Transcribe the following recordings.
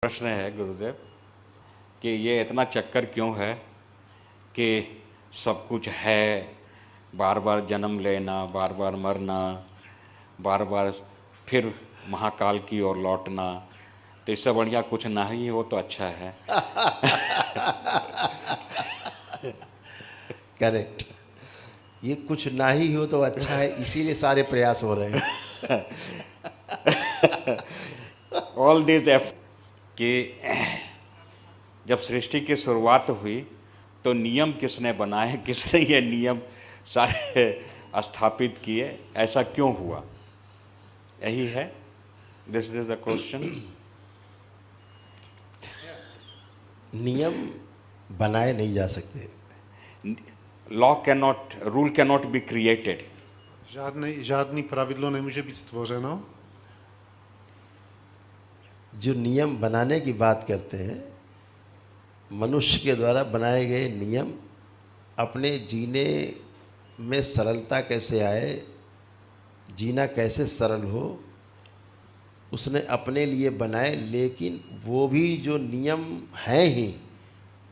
प्रश्न है गुरुदेव कि ये इतना चक्कर क्यों है कि सब कुछ है, बार बार जन्म लेना, बार बार मरना, बार बार फिर महाकाल की ओर लौटना, तो इससे बढ़िया कुछ ना ही हो तो अच्छा है। करेक्ट। ये कुछ ना ही हो तो अच्छा है, इसीलिए सारे प्रयास हो रहे हैं। ऑल दिस एफ कि जब सृष्टि की शुरुआत हुई तो नियम किसने बनाए, किसने ये नियम सारे स्थापित किए, ऐसा क्यों हुआ? यही है, दिस इज द क्वेश्चन। नियम बनाए नहीं जा सकते। Law can not, rule can not be created. Žádný pravidlo nemůže být stvořeno. जो नियम बनाने की बात करते हैं, मनुष्य के द्वारा बनाए गए नियम अपने जीने में सरलता कैसे आए, जीना कैसे सरल हो, उसने अपने लिए बनाए। लेकिन वो भी जो नियम हैं ही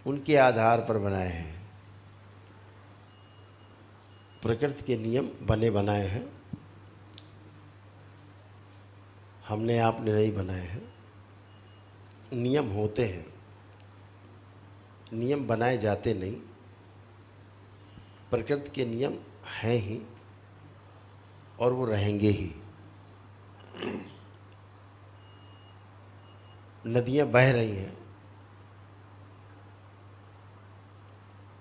उनके आधार पर बनाए हैं। प्रकृति के नियम बने बनाए हैं, हमने आपने नहीं बनाए हैं। नियम होते हैं, नियम बनाए जाते नहीं। प्रकृति के नियम हैं ही और वो रहेंगे ही। नदियाँ बह रही हैं,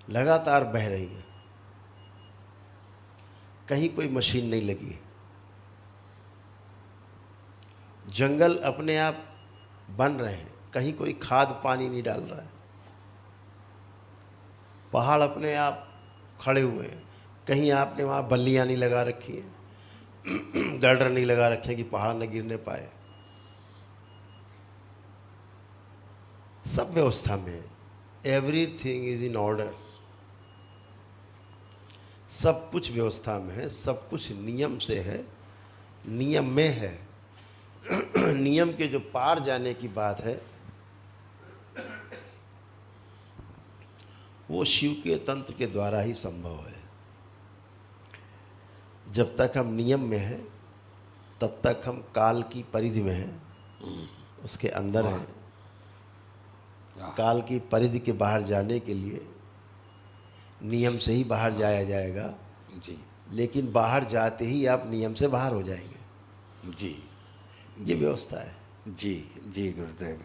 लगातार बह रही हैं, कहीं कोई मशीन नहीं लगी। जंगल अपने आप बन रहे हैं, कहीं कोई खाद पानी नहीं डाल रहा है। पहाड़ अपने आप खड़े हुए हैं, कहीं आपने वहाँ बल्लियाँ नहीं लगा रखी हैं, गर्डर नहीं लगा रखे हैं कि पहाड़ न गिरने पाए। सब व्यवस्था में है, एवरीथिंग इज इन ऑर्डर। सब कुछ व्यवस्था में है, सब कुछ नियम से है, नियम में है। नियम के जो पार जाने की बात है वो शिव के तंत्र के द्वारा ही संभव है। जब तक हम नियम में हैं तब तक हम काल की परिधि में हैं, उसके अंदर हैं। काल की परिधि के बाहर जाने के लिए नियम से ही बाहर जाया जाएगा जी, लेकिन बाहर जाते ही आप नियम से बाहर हो जाएंगे। जी, ये व्यवस्था है। जी, जी गुरुदेव।